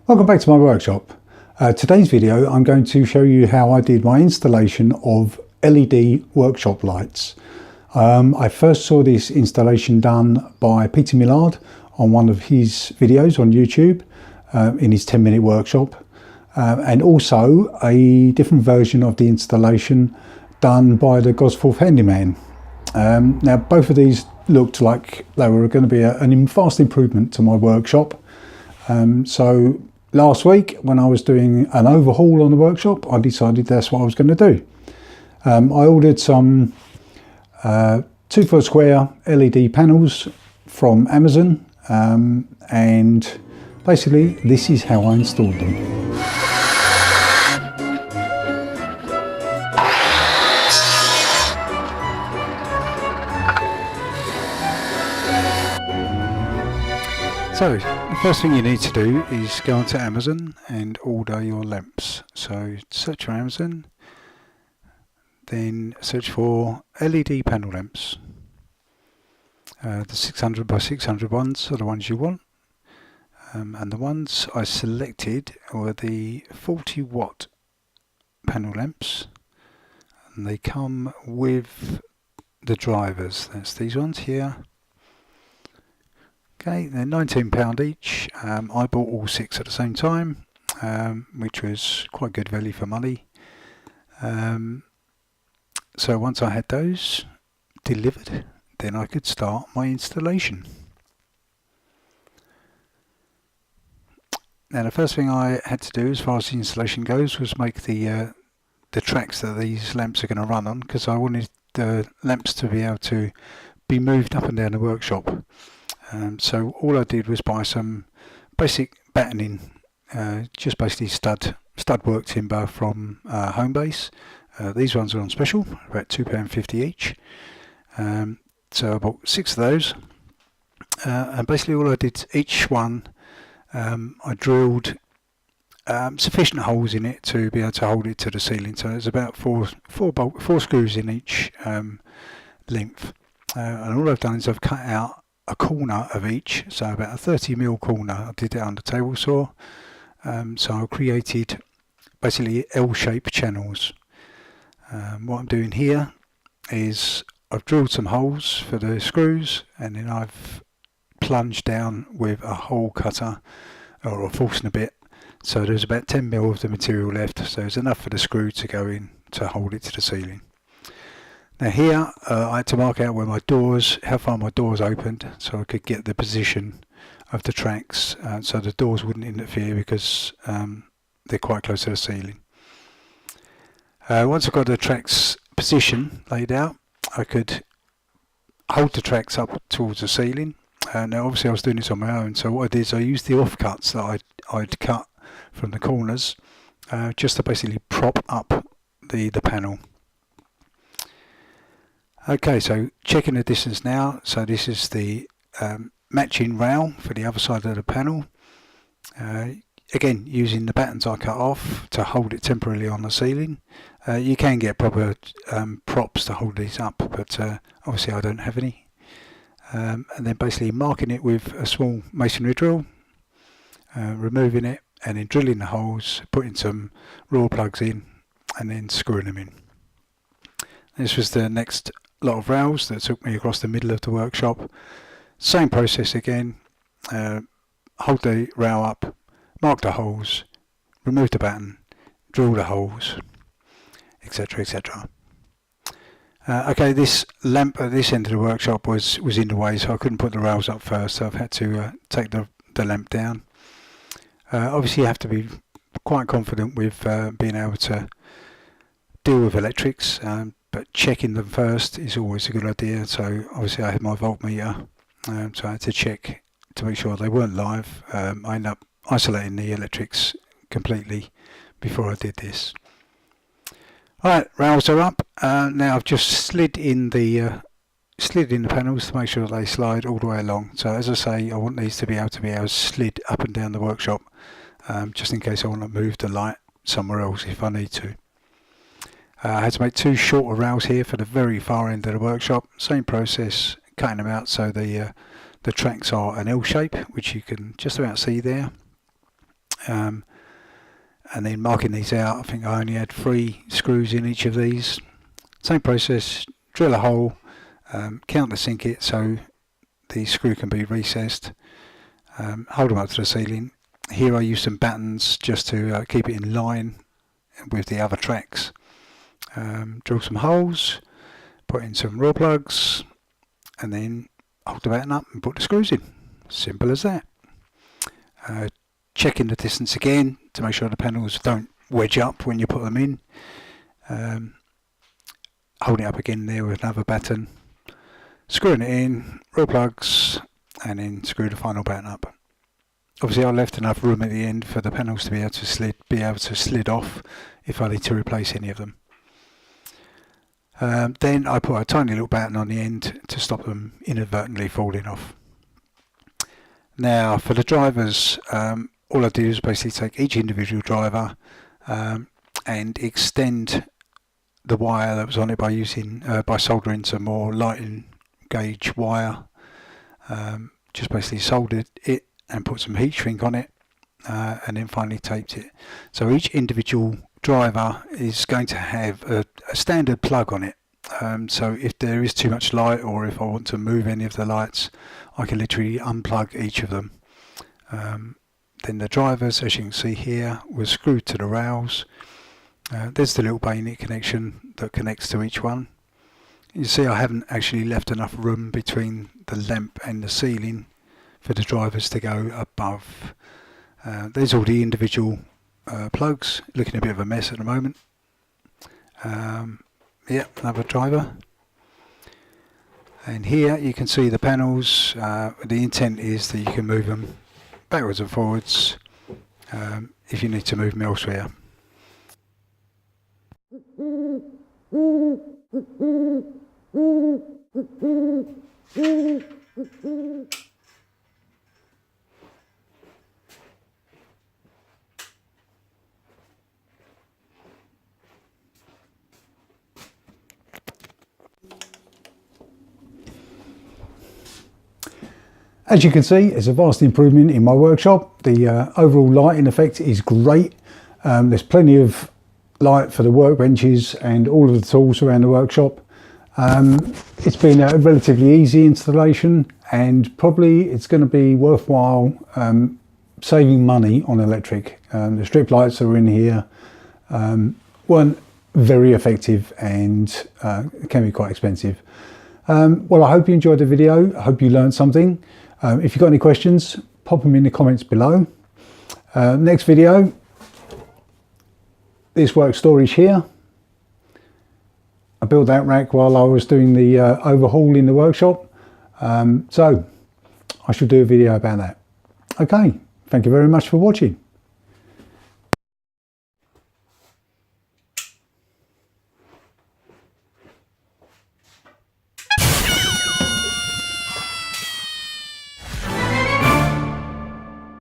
Welcome back to my workshop. Today's video I'm going to show you how I did my installation of LED workshop lights. I first saw this installation done by Peter Millard on one of his videos on YouTube in his 10-minute workshop, and also a different version of the installation done by the Gosforth Handyman. Now both of these looked like they were going to be a vast improvement to my workshop. So last week when I was doing an overhaul on the workshop, I decided that's what I was going to do. I ordered some 2-foot square LED panels from Amazon, and basically this is how I installed them. So the first thing you need to do is go onto Amazon and order your lamps. So search for Amazon, then search for LED panel lamps. The 600 by 600 ones are the ones you want, and the ones I selected were the 40 watt panel lamps, and they come with the drivers. That's these ones here. Okay, they're £19 each. I bought all 6 at the same time, which was quite good value for money. So once I had those delivered, then I could start my installation. Now the first thing I had to do as far as the installation goes was make the tracks that these lamps are going to run on, because I wanted the lamps to be able to be moved up and down the workshop. So all I did was buy some basic battening, just basically stud work timber from Homebase. These ones are on special, about £2.50 each. So I bought 6 of those, and basically all I did, each one, I drilled sufficient holes in it to be able to hold it to the ceiling. So there's about four screws in each length, and all I've done is I've cut out a corner of each, so about a 30mm corner. I did it under table saw, so I created basically L-shaped channels. What I'm doing here is I've drilled some holes for the screws, and then I've plunged down with a hole cutter or a Forstner bit, so there's about 10mm of the material left, so there's enough for the screw to go in to hold it to the ceiling. Now here I had to mark out where my doors, how far my doors opened, so I could get the position of the tracks, so the doors wouldn't interfere, because they're quite close to the ceiling. Once I got the tracks position laid out, I could hold the tracks up towards the ceiling. Now obviously I was doing this on my own, so what I did is I used the offcuts that I'd cut from the corners, just to basically prop up the panel. Okay, so checking the distance now. So this is the matching rail for the other side of the panel. Again, using the battens I cut off to hold it temporarily on the ceiling. You can get proper props to hold these up, but obviously I don't have any. And then basically marking it with a small masonry drill, removing it, and then drilling the holes, putting some raw plugs in, and then screwing them in. This was the next lot of rails that took me across the middle of the workshop. Same process again, hold the rail up, mark the holes, remove the batten, drill the holes, etc, etc. Okay, this lamp at this end of the workshop was in the way, so I couldn't put the rails up first, so I've had to take the lamp down. Obviously you have to be quite confident with being able to deal with electrics, but checking them first is always a good idea. So obviously I had my voltmeter, so I had to check to make sure they weren't live. I ended up isolating the electrics completely before I did this. Alright, rails are up. Now I've just slid in the panels to make sure they slide all the way along. So as I say, I want these to be able to slid up and down the workshop, just in case I want to move the light somewhere else if I need to. I had to make 2 shorter rails here for the very far end of the workshop. Same process, cutting them out so the tracks are an L shape, which you can just about see there. and then marking these out. I think I only had 3 screws in each of these. Same process, drill a hole, countersink it so the screw can be recessed, hold them up to the ceiling. Here I use some battens just to keep it in line with the other tracks. Drill some holes, put in some raw plugs, and then hold the batten up and put the screws in. Simple as that. Checking the distance again to make sure the panels don't wedge up when you put them in. Holding it up again there with another batten, screwing it in, raw plugs, and then screw the final batten up. Obviously I left enough room at the end for the panels to be able to slid off if I need to replace any of them. Then I put a tiny little batten on the end to stop them inadvertently falling off. Now for the drivers, all I do is basically take each individual driver and extend the wire that was on it by soldering some more lighting gauge wire. Just basically soldered it and put some heat shrink on it, and then finally taped it. So each individual driver is going to have a standard plug on it. So if there is too much light, or if I want to move any of the lights, I can literally unplug each of them. Then the drivers, as you can see here, were screwed to the rails. There's the little bayonet connection that connects to each one. You see I haven't actually left enough room between the lamp and the ceiling for the drivers to go above. There's all the individual plugs, looking a bit of a mess at the moment. Yeah, another driver. And here you can see the panels. The intent is that you can move them backwards and forwards if you need to move them elsewhere. As you can see, it's a vast improvement in my workshop. The overall lighting effect is great. There's plenty of light for the workbenches and all of the tools around the workshop. It's been a relatively easy installation, and probably it's going to be worthwhile saving money on electric. The strip lights that are in here weren't very effective and can be quite expensive. Well, I hope you enjoyed the video. I hope you learned something. If you've got any questions, pop them in the comments below. Next video, this work storage here. I built that rack while I was doing the overhaul in the workshop. So I should do a video about that. Okay, thank you very much for watching.